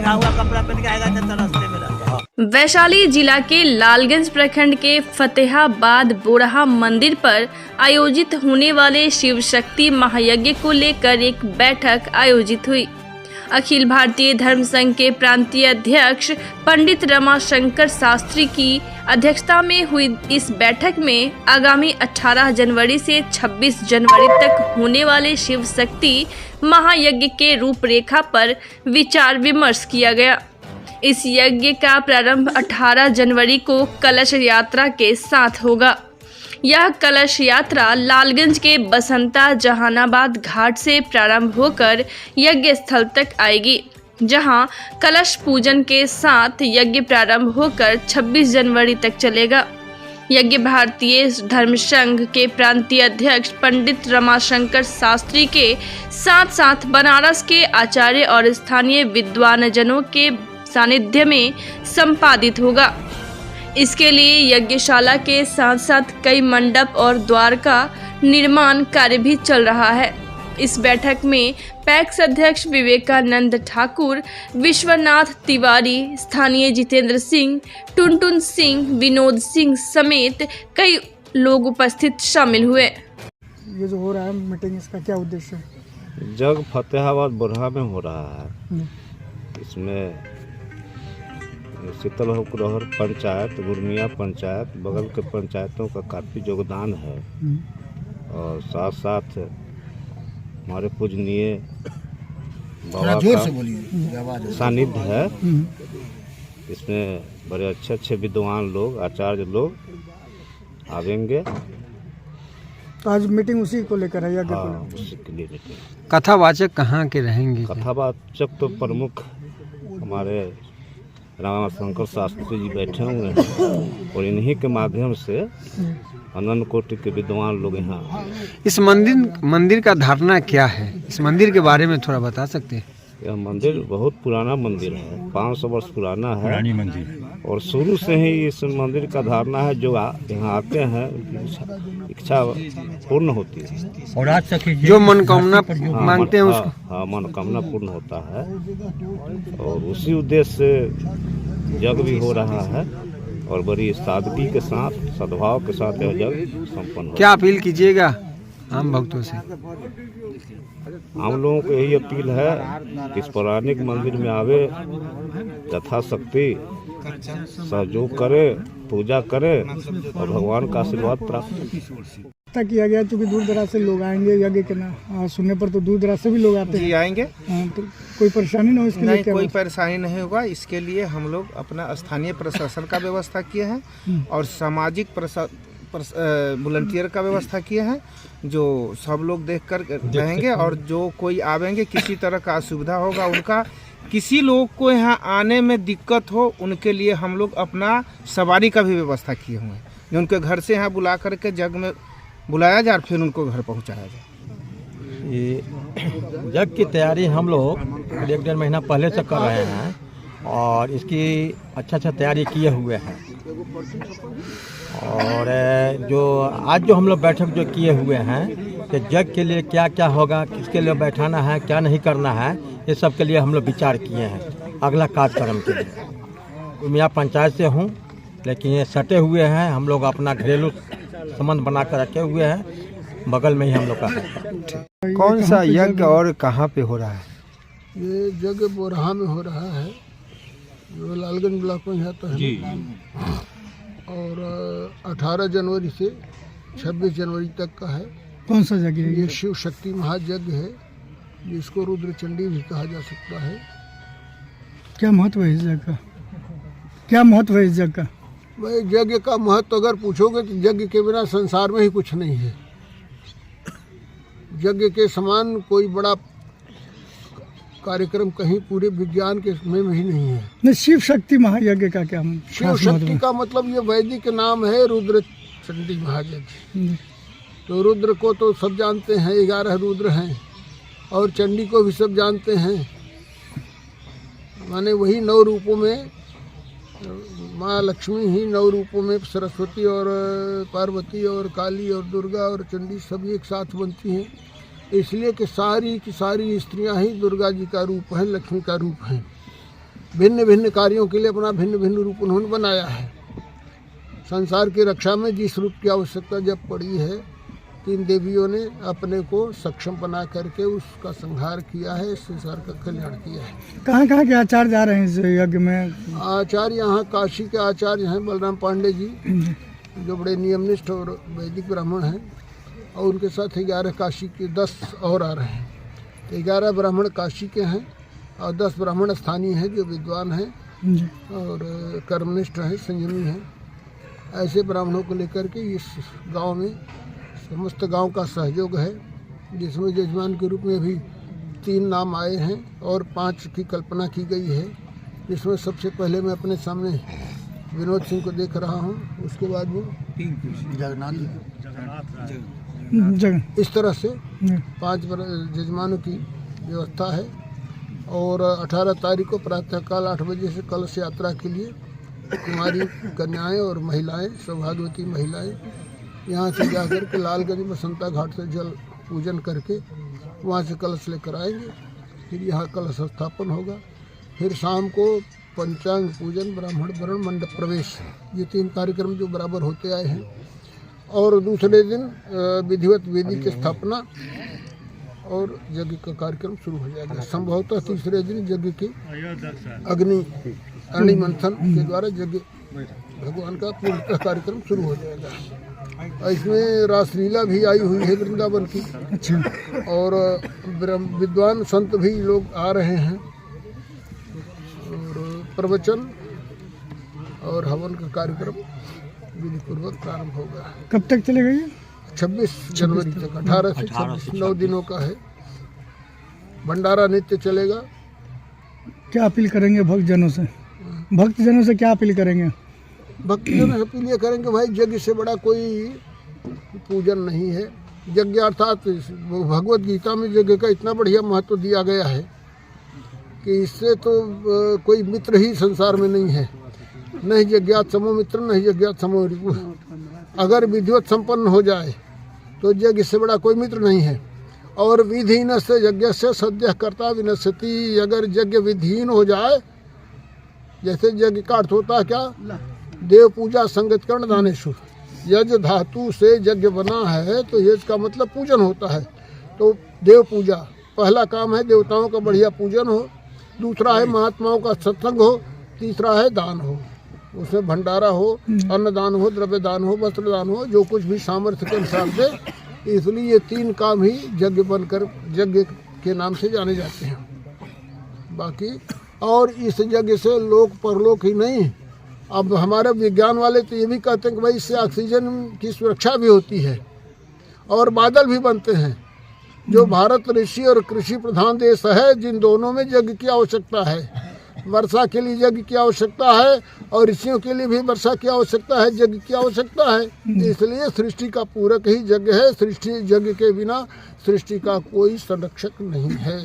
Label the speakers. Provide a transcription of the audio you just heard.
Speaker 1: भिंगा हुआ कपड़ा पहन के आएगा तो रास्ते में रहेगा।
Speaker 2: वैशाली जिला के लालगंज प्रखंड के फतेहाबाद बोरहा मंदिर पर आयोजित होने वाले शिव शक्ति महायज्ञ को लेकर एक बैठक आयोजित हुई। अखिल भारतीय धर्म संघ के प्रांतीय अध्यक्ष पंडित रमाशंकर शास्त्री की अध्यक्षता में हुई इस बैठक में आगामी 18 जनवरी से 26 जनवरी तक होने वाले शिव शक्ति महायज्ञ के रूपरेखा पर विचार विमर्श किया गया। इस यज्ञ का प्रारंभ 18 जनवरी को कलश यात्रा के साथ होगा। यह कलश यात्रा लालगंज के बसंता जहानाबाद घाट से प्रारंभ होकर यज्ञ स्थल तक आएगी, जहां कलश पूजन के साथ यज्ञ प्रारंभ होकर 26 जनवरी तक चलेगा। यज्ञ भारतीय धर्म संघ के प्रांतीय अध्यक्ष पंडित रमाशंकर शास्त्री के साथ साथ बनारस के आचार्य और स्थानीय विद्वानजनों के सानिध्य में संपादित होगा। इसके लिए यज्ञशाला के साथ साथ कई मंडप और द्वार का निर्माण कार्य भी चल रहा है। इस बैठक में पैक्स अध्यक्ष विवेकानंद ठाकुर, विश्वनाथ तिवारी, स्थानीय जितेंद्र सिंह, टुनटुन सिंह, विनोद सिंह समेत कई लोग उपस्थित शामिल हुए।
Speaker 3: ये जो हो रहा है मीटिंग, इसका क्या उद्देश्य है?
Speaker 4: जग फतेहाबाद बोरहा में हो रहा है। इसमें शीतलहर पंचायत, गुरमिया पंचायत, बगल के पंचायतों का काफ़ी योगदान है और साथ साथ हमारे पूजनीय बाबा का सानिध्य है। इसमें बड़े अच्छे अच्छे विद्वान लोग, आचार्य लोग आवेंगे।
Speaker 3: तो आज मीटिंग उसी को लेकर है?
Speaker 4: उसी के लिए मीटिंग।
Speaker 5: कथावाचक कहाँ के रहेंगे?
Speaker 4: कथावाचक तो प्रमुख हमारे रमाशंकर शास्त्री जी बैठे हुए हैं और इन्हीं के माध्यम से अनंत कोटि के विद्वान लोग यहाँ।
Speaker 5: इस मंदिर का धारणा क्या है? इस मंदिर के बारे में थोड़ा बता सकते हैं?
Speaker 4: यह मंदिर बहुत पुराना मंदिर है, 500 वर्ष पुराना है और शुरू से ही इस मंदिर का धारणा है जो यहाँ आते हैं इच्छा पूर्ण होती है
Speaker 5: और आज तक जो मनोकामना मांगते हैं उसको।
Speaker 4: हाँ, मनोकामना पूर्ण होता है और उसी उद्देश्य से यज्ञ भी हो रहा है और बड़ी सादगी के साथ, सद्भाव के साथ यह यज्ञ संपन्न हो।
Speaker 5: क्या अपील कीजिएगा आम भक्तों से?
Speaker 4: हम लोगों को यही अपील है कि इस पौराणिक मंदिर में आवे, यथाशक्ति सहयोग करे, पूजा करे और भगवान का आशीर्वाद प्राप्त
Speaker 3: किया गया। क्योंकि दूर दराज से लोग आएंगे यज्ञ के ना सुनने पर, तो दूर दराज से भी लोग आते हैं।
Speaker 6: आएंगे
Speaker 3: तो कोई परेशानी ना हो इसके लिए?
Speaker 6: कोई परेशानी नहीं होगा। इसके लिए हम लोग अपना स्थानीय प्रशासन का व्यवस्था किए हैं और सामाजिक वॉलंटियर का व्यवस्था किए हैं, जो सब लोग देख कर रहेंगे और जो कोई आवेंगे किसी तरह का असुविधा होगा, उनका किसी लोग को यहाँ आने में दिक्कत हो, उनके लिए हम लोग अपना सवारी का भी व्यवस्था किए हुए हैं, जो उनके घर से यहाँ बुला करके जग में बुलाया जाए और फिर उनको घर पहुँचाया जाए।
Speaker 7: ये जग की तैयारी हम लोग 1-1.5 महीना पहले से कर रहे हैं और इसकी अच्छा तैयारी किए हुए हैं। और जो आज जो हम लोग बैठक जो किए हुए हैं कि जग के लिए क्या क्या होगा, किसके लिए बैठाना है, क्या नहीं करना है, ये सब के लिए हम लोग विचार किए हैं अगला कार्यक्रम के लिए। मैं पंचायत से हूँ, लेकिन ये सटे हुए हैं, हम लोग अपना घरेलू संबंध बना कर रखे हुए हैं, बगल में ही हम लोग का है।
Speaker 5: कौन सा यज्ञ और कहाँ पे हो रहा है?
Speaker 8: ये यज्ञ बोरहा में हो रहा है, जो लालगंज ब्लॉक में आता है जी। और 18 जनवरी से 26 जनवरी तक का है।
Speaker 3: कौन सा यज्ञ है?
Speaker 8: ये शिव शक्ति महायज्ञ है, जिसको रुद्र चंडी भी कहा जा सकता है।
Speaker 3: क्या महत्व है इस यज्ञ का? क्या महत्व है इस यज्ञ का?
Speaker 8: भाई यज्ञ का महत्व अगर पूछोगे तो यज्ञ के बिना संसार में ही कुछ नहीं है। यज्ञ के समान कोई बड़ा कार्यक्रम कहीं पूरे विज्ञान के में भी नहीं है।
Speaker 3: नहीं, शिव शक्ति महायज्ञ का क्या?
Speaker 8: शिव शक्ति का मतलब ये वैदिक नाम है रुद्र चंडी महायज्ञ। तो रुद्र को तो सब जानते हैं, 11 रुद्र हैं, और चंडी को भी सब जानते हैं। माने वही 9 रूपों में माँ लक्ष्मी ही 9 रूपों में सरस्वती और पार्वती और काली और दुर्गा और चंडी सब एक साथ बनती हैं। इसलिए कि सारी की सारी स्त्रियां ही दुर्गा जी का रूप हैं, लक्ष्मी का रूप हैं। भिन्न भिन्न कार्यों के लिए अपना भिन्न भिन्न रूप उन्होंने बनाया है। संसार की रक्षा में जिस रूप की आवश्यकता जब पड़ी है, तीन देवियों ने अपने को सक्षम बना करके उसका संहार किया है, संसार का कल्याण किया है।
Speaker 3: कहाँ कहाँ के आचार्य जा रहे हैं इस यज्ञ में?
Speaker 8: आचार्य यहाँ काशी के आचार्य हैं बलराम पांडे जी, जो बड़े नियमनिष्ठ और वैदिक ब्राह्मण हैं, और उनके साथ 11 काशी के 10 और आ रहे हैं। 11 ब्राह्मण काशी के हैं और 10 ब्राह्मण स्थानीय हैं जो विद्वान हैं और कर्मनिष्ठ हैं, संयमी हैं। ऐसे ब्राह्मणों को लेकर के इस गांव में समस्त गांव का सहयोग है, जिसमें यजमान के रूप में भी 3 नाम आए हैं और 5 की कल्पना की गई है। जिसमें सबसे पहले मैं अपने सामने विनोद सिंह को देख रहा हूं, उसके बाद में जगन्नाथ। इस तरह से 5 यजमानों की व्यवस्था है और 18 तारीख को प्रातःकाल 8 बजे से कलश यात्रा के लिए कुमारी कन्याएं और महिलाएं, सौभाग्यवती महिलाएं यहाँ से जाकर के लालगंज बसंता घाट से जल पूजन करके वहाँ से कलश लेकर आएंगे। फिर यहाँ कलश स्थापन होगा। फिर शाम को पंचांग पूजन, ब्राह्मण वर्ण, मंडप प्रवेश, ये 3 कार्यक्रम जो बराबर होते आए हैं। और दूसरे दिन विधिवत वेदी की स्थापना और यज्ञ का कार्यक्रम शुरू हो जाएगा। संभवतः तीसरे दिन यज्ञ की अग्नि मंथन के द्वारा यज्ञ भगवान का पूर्णतः कार्यक्रम शुरू हो जाएगा। इसमें रासलीला भी आई हुई है वृंदावन की। और विद्वान संत भी लोग आ रहे हैं और प्रवचन और हवन का कार्यक्रम विधि पूर्वक प्रारंभ होगा।
Speaker 3: कब तक चलेगा ये?
Speaker 8: 26 जनवरी तक, 18 से 26, 9 दिनों का है। भंडारा नित्य चलेगा।
Speaker 3: क्या अपील करेंगे भक्तजनों से? भक्तजनों से क्या अपील करेंगे?
Speaker 8: भक्तजनों से अपील ये करेंगे, भाई यज्ञ से बड़ा कोई पूजन नहीं है। यज्ञ अर्थात भगवत गीता में यज्ञ का इतना बढ़िया महत्व दिया गया है कि इससे तो कोई मित्र ही संसार में नहीं है। नहीं यज्ञात समो मित्र, नहीं यज्ञात समो रिपु। अगर विधिवत संपन्न हो जाए तो यज्ञ से बड़ा कोई मित्र नहीं है। और विधिहीन से यज्ञ से सद्य कर्ता विनश्यति। अगर यज्ञ विधिहीन हो जाए, जैसे यज्ञ का अर्थ होता है क्या? देव पूजा संगत कर्ण दानेशु। यज्ञ धातु से यज्ञ बना है तो यज्ञ का मतलब पूजन होता है। तो देव पूजा पहला काम है, देवताओं का बढ़िया पूजन हो। दूसरा है महात्माओं का सत्संग हो। तीसरा है दान हो, उसमें भंडारा हो, अन्नदान हो, द्रव्य दान हो, वस्त्र दान हो, जो कुछ भी सामर्थ्य के अनुसार दे। इसलिए ये 3 काम ही यज्ञ बनकर यज्ञ के नाम से जाने जाते हैं। बाकी और इस यज्ञ से लोक परलोक ही नहीं, अब हमारे विज्ञान वाले तो ये भी कहते हैं कि भाई इससे ऑक्सीजन की सुरक्षा भी होती है और बादल भी बनते हैं। जो भारत ऋषि और कृषि प्रधान देश है, जिन दोनों में यज्ञ की आवश्यकता है। वर्षा के लिए यज्ञ की आवश्यकता है और ऋषियों के लिए भी वर्षा की आवश्यकता है, यज्ञ की आवश्यकता है। इसलिए सृष्टि का पूरक ही यज्ञ है। सृष्टि यज्ञ के बिना सृष्टि का कोई संरक्षक नहीं है।